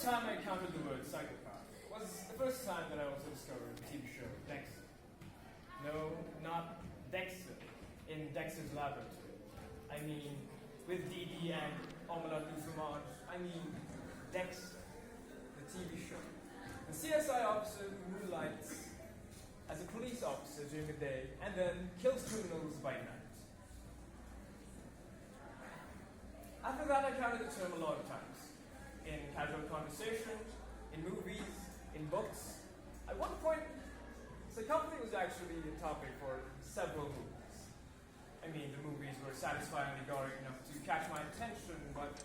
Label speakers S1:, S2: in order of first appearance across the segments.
S1: time I encountered the word psychopath was the first time that I also discovered the TV show Dexter. No, not Dexter in Dexter's Laboratory. I mean, with Dee Dee and Omelette du Fromage. I mean, Dexter, the TV show. The CSI officer who moonlights as a police officer during the day and then kills criminals by night. After that, I counted the term a lot of times. In casual conversation, in movies, in books. At one point, psychopathy was actually a topic for several movies. I mean, the movies were satisfyingly gory enough to catch my attention, but,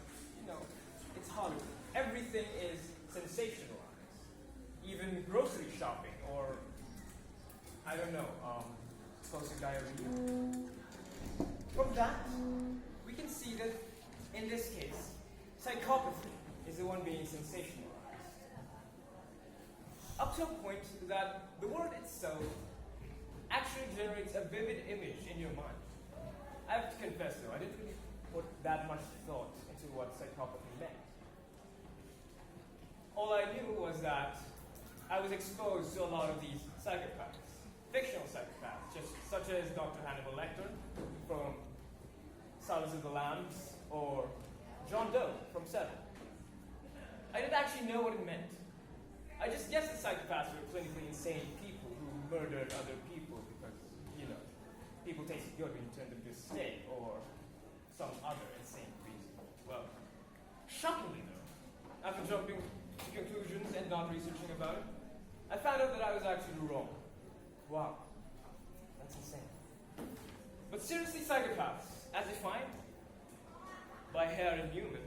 S1: it's Hollywood. Everything is sensationalized. Even grocery shopping, or, I don't know, explosive diarrhea. From that, we can see that, in this case, psychopathy is the one being sensationalized. Up to a point that the word itself actually generates a vivid image in your mind. I have to confess though, I didn't really put that much thought into what psychopathy meant. All I knew was that I was exposed to a lot of these psychopaths, fictional psychopaths, just such as Dr. Hannibal Lecter from Silence of the Lambs, or John Doe from Seven. I didn't actually know what it meant. I just guessed that psychopaths were clinically insane people who murdered other people because, people tasted good when you turned them to steak or some other insane reason. Well, shockingly though, after jumping to conclusions and not researching about it, I found out that I was actually wrong. Wow, that's insane. But seriously, psychopaths, as defined by Harry Newman,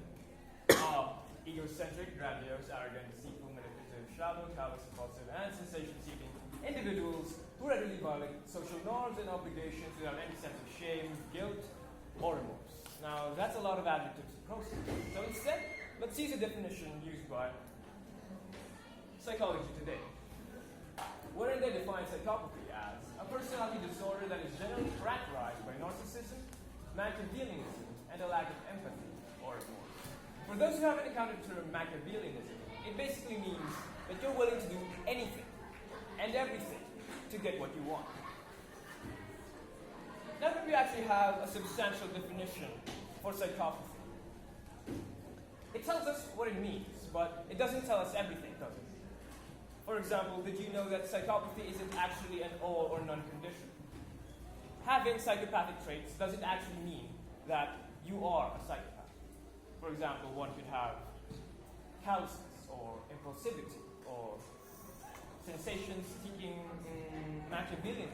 S1: are egocentric, grandiose, arrogant, deceitful, manipulative, shallow, callous, impulsive, and sensation-seeking individuals who readily violate social norms and obligations without any sense of shame, guilt, or remorse. Now, that's a lot of adjectives to process. So instead, let's use a definition used by Psychology Today, wherein they define psychopathy as a personality disorder that is generally characterized by narcissism, Machiavellianism, and a lack of empathy or remorse. For those who haven't encountered the term Machiavellianism, it basically means that you're willing to do anything and everything to get what you want. Now that we actually have a substantial definition for psychopathy, it tells us what it means, but it doesn't tell us everything, does it? For example, did you know that psychopathy isn't actually an all or none condition? Having psychopathic traits doesn't actually mean that you are a psychopath. For example, one could have callousness or impulsivity or sensation-seeking Machiavellianism.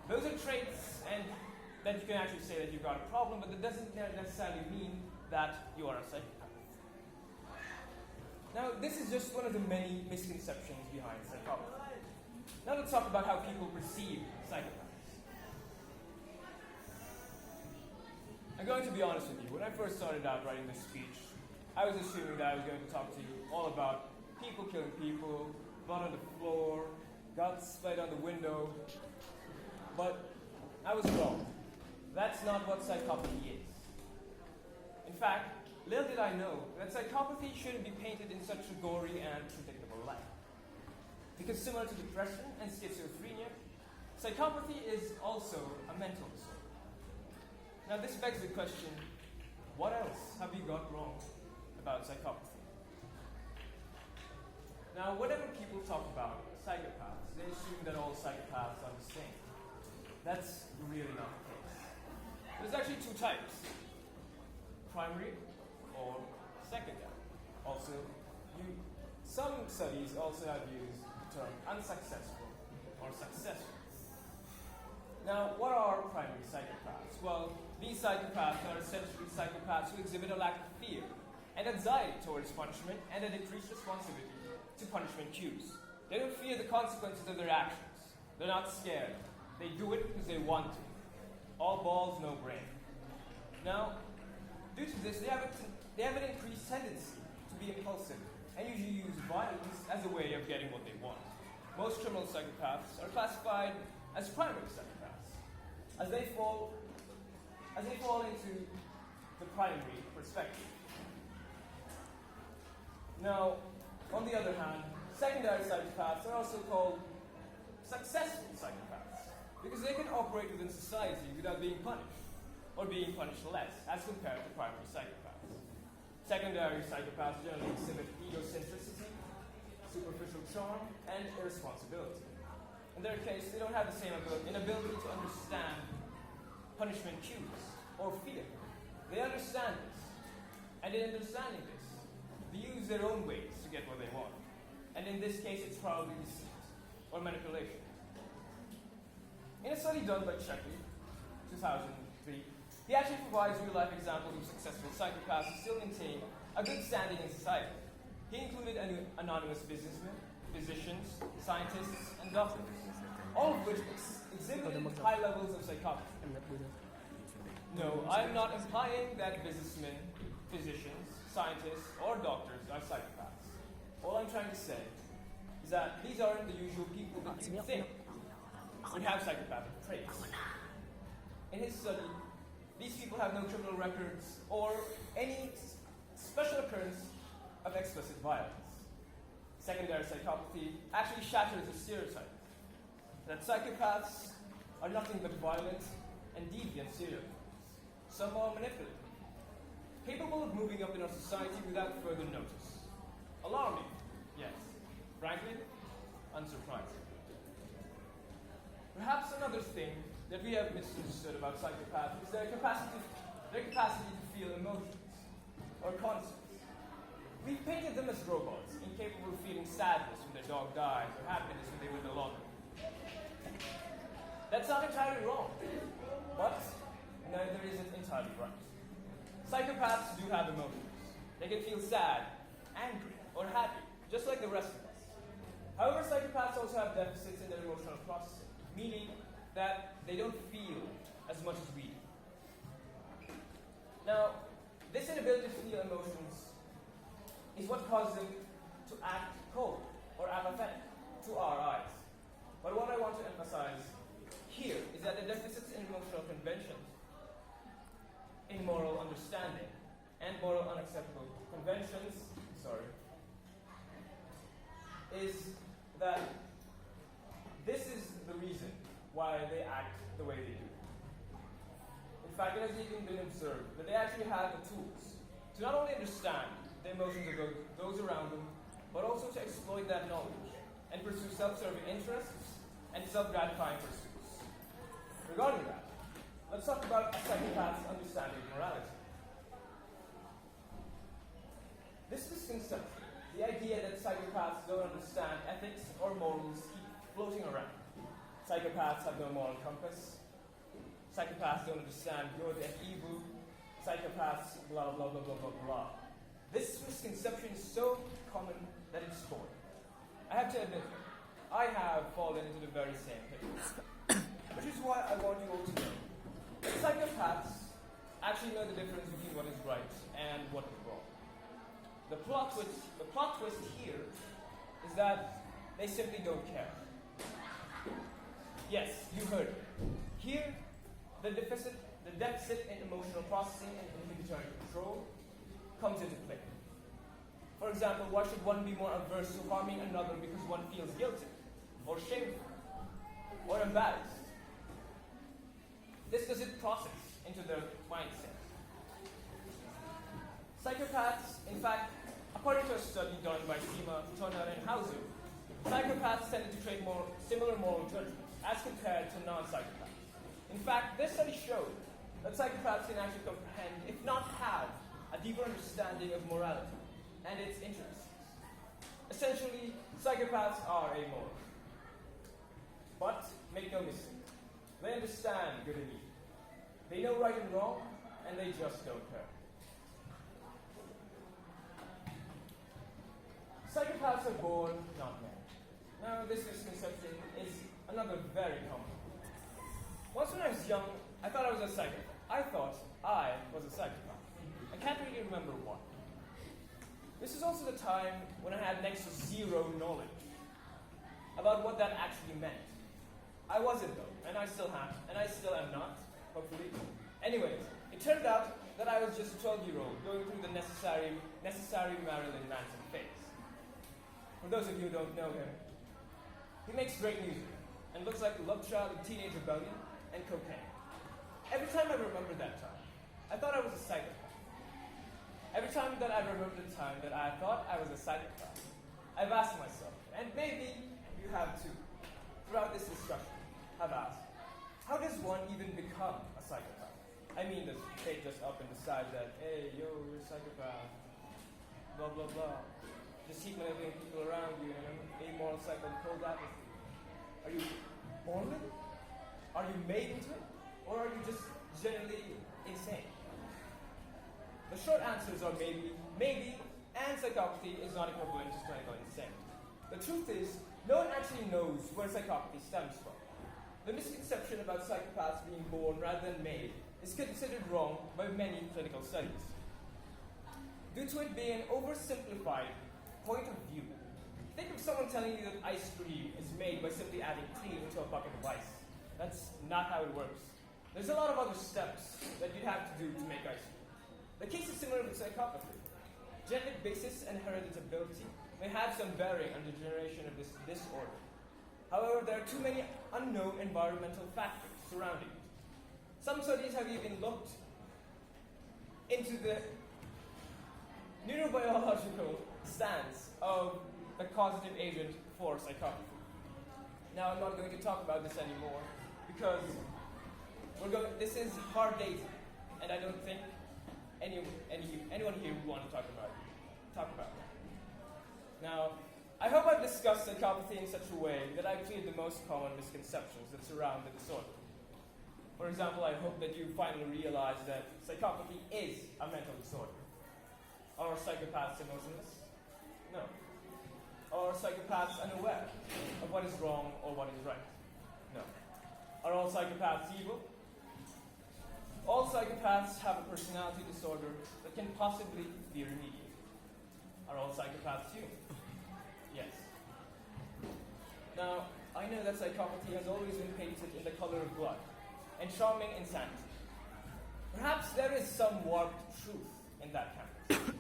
S1: Those are traits, and then you can actually say that you've got a problem, but that doesn't necessarily mean that you are a psychopath. Now, this is just one of the many misconceptions behind psychopathy. Now let's talk about how people perceive psychopaths. I'm going to be honest with you. When I first started out writing this speech, I was assuming that I was going to talk to you all about people killing people, blood on the floor, guts splayed on the window. But I was wrong. That's not what psychopathy is. In fact, little did I know that psychopathy shouldn't be painted in such a gory and predictable light. Because similar to depression and schizophrenia, psychopathy is also a mental disorder. Now this begs the question, what else have you got wrong about psychopathy? Now, whenever people talk about psychopaths, they assume that all psychopaths are the same. That's really not the case. There's actually two types, primary or secondary. Also, some studies also have used the term unsuccessful or successful. Now, what are primary psychopaths? Well, these psychopaths are essentially psychopaths who exhibit a lack of fear and anxiety towards punishment and a decreased responsibility to punishment cues. They don't fear the consequences of their actions. They're not scared. They do it because they want to. All balls, no brain. Now, due to this, they have an increased tendency to be impulsive and usually use violence as a way of getting what they want. Most criminal psychopaths are classified as primary psychopaths, as they fall into the primary perspective. Now, on the other hand, secondary psychopaths are also called successful psychopaths because they can operate within society without being punished, or being punished less as compared to primary psychopaths. Secondary psychopaths generally exhibit egocentricity, superficial charm, and irresponsibility. In their case, they don't have the same inability to understand punishment cues or fear. They understand this, and in understanding this, they use their own ways to get what they want. And in this case, it's probably deceit or manipulation. In a study done by Chucky, 2003, he actually provides real-life examples of successful psychopaths who still maintain a good standing in society. He included anonymous businessmen, physicians, scientists, and doctors, all of which exhibited high levels of psychopathy. No, I'm not implying that businessmen, physicians, scientists, or doctors are psychopaths. All I'm trying to say is that these aren't the usual people that you think would have psychopathic traits. In his study, these people have no criminal records or any special occurrence of explicit violence. Secondary psychopathy actually shatters the stereotype that psychopaths are nothing but violent and deviant serial killers, somehow manipulative, capable of moving up in our society without further notice. Alarming, yes. Frankly, unsurprising. Perhaps another thing that we have misunderstood about psychopaths is their capacity to feel emotions or concepts. We've painted them as robots, incapable of feeling sadness when their dog dies or happiness when they win the lottery. That's not entirely wrong, but neither is it entirely right. Psychopaths do have emotions. They can feel sad, angry, or happy, just like the rest of us. However, psychopaths also have deficits in their emotional processing, meaning that they don't feel as much as we do. Now, this inability to feel emotions is what causes them to act cold or apathetic to our eyes. But what I want to emphasize here is that the deficits in emotional conventions, in moral understanding, and moral unacceptable conventions, is that this is the reason why they act the way they do. In fact, it has even been observed that they actually have the tools to not only understand the emotions of those around them, but also to exploit that knowledge and pursue self-serving interests and self-gratifying pursuits. Regarding that, let's talk about a psychopath's understanding of morality. This misconception, the idea that psychopaths don't understand ethics or morals, keep floating around. Psychopaths have no moral compass. Psychopaths don't understand good and evil. Psychopaths blah blah blah blah blah blah. This misconception is so common that it's boring. I have to admit, I have fallen into the very same pit. Which is why I want you all to know that psychopaths actually know the difference between what is right and what is wrong. The plot twist here is that they simply don't care. Yes, you heard it. Here, the deficit in emotional processing and inhibitory control comes into play. For example, why should one be more averse to harming another because one feels guilty, or shameful, or embarrassed? This doesn't process into their mindset. Psychopaths, in fact, according to a study done by Sima, Turner, and Hauser, psychopaths tended to create more similar moral judgments as compared to non-psychopaths. In fact, this study showed that psychopaths can actually comprehend, if not have, a deeper understanding of morality and its interests. Essentially, psychopaths are amoral. But make no mistake, they understand good and evil. They know right and wrong, and they just don't care. Psychopaths are born, not made. Now, this misconception is another very common one. Once when I was young, I thought I was a psychopath. I thought I was a psychopath. I can't really remember why. This is also the time when I had next to zero knowledge about what that actually meant. I wasn't though, and I still am not, hopefully. Anyways, it turned out that I was just a 12-year-old going through the necessary Marilyn Manson phase. For those of you who don't know him, he makes great music and looks like a love child of teenage rebellion and cocaine. Every time I remember that time, I thought I was a psychopath. Every time that I remember the time that I thought I was a psychopath, I've asked myself, and maybe you have too, throughout this discussion, have asked, how does one even become a psychopath? I mean, does fate just up and decide that, hey, yo, you're a psychopath, blah, blah, blah. Just keep manipulating people around you in an amoral cycle of cold apathy. Are you born with it? Are you made into it? Or are you just generally insane? The short answers are maybe, and psychopathy is not equivalent to clinical insanity. The truth is, no one actually knows where psychopathy stems from. The misconception about psychopaths being born rather than made is considered wrong by many clinical studies. Due to it being an oversimplified point of view, think of someone telling you that ice cream is made by simply adding cream into a bucket of ice. That's not how it works. There's a lot of other steps that you'd have to do to make ice cream. The case is similar with psychopathy. Genetic basis and hereditability may have some bearing on the generation of this disorder. However, there are too many unknown environmental factors surrounding it. Some studies have even looked into the neurobiological stance of the causative agent for psychopathy. Now, I'm not going to talk about this anymore because this is hard data, and I don't think anyone here would want to talk about that. Now, I hope I've discussed psychopathy in such a way that I've cleared the most common misconceptions that surround the disorder. For example, I hope that you finally realize that psychopathy is a mental disorder. Are psychopaths emotionless? No. Are psychopaths unaware of what is wrong or what is right? No. Are all psychopaths evil? All psychopaths have a personality disorder that can possibly be remediated. Are all psychopaths human? Yes. Now, I know that psychopathy has always been painted in the color of blood and charming insanity. Perhaps there is some warped truth in that canvas.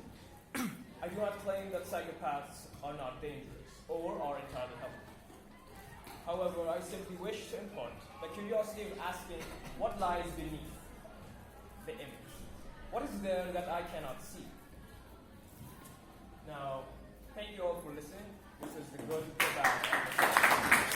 S1: I do not claim that psychopaths are not dangerous or are entirely healthy. However, I simply wish to impart the curiosity of asking what lies beneath the image. What is there that I cannot see? Now, thank you all for listening. This is the good, the bad, and the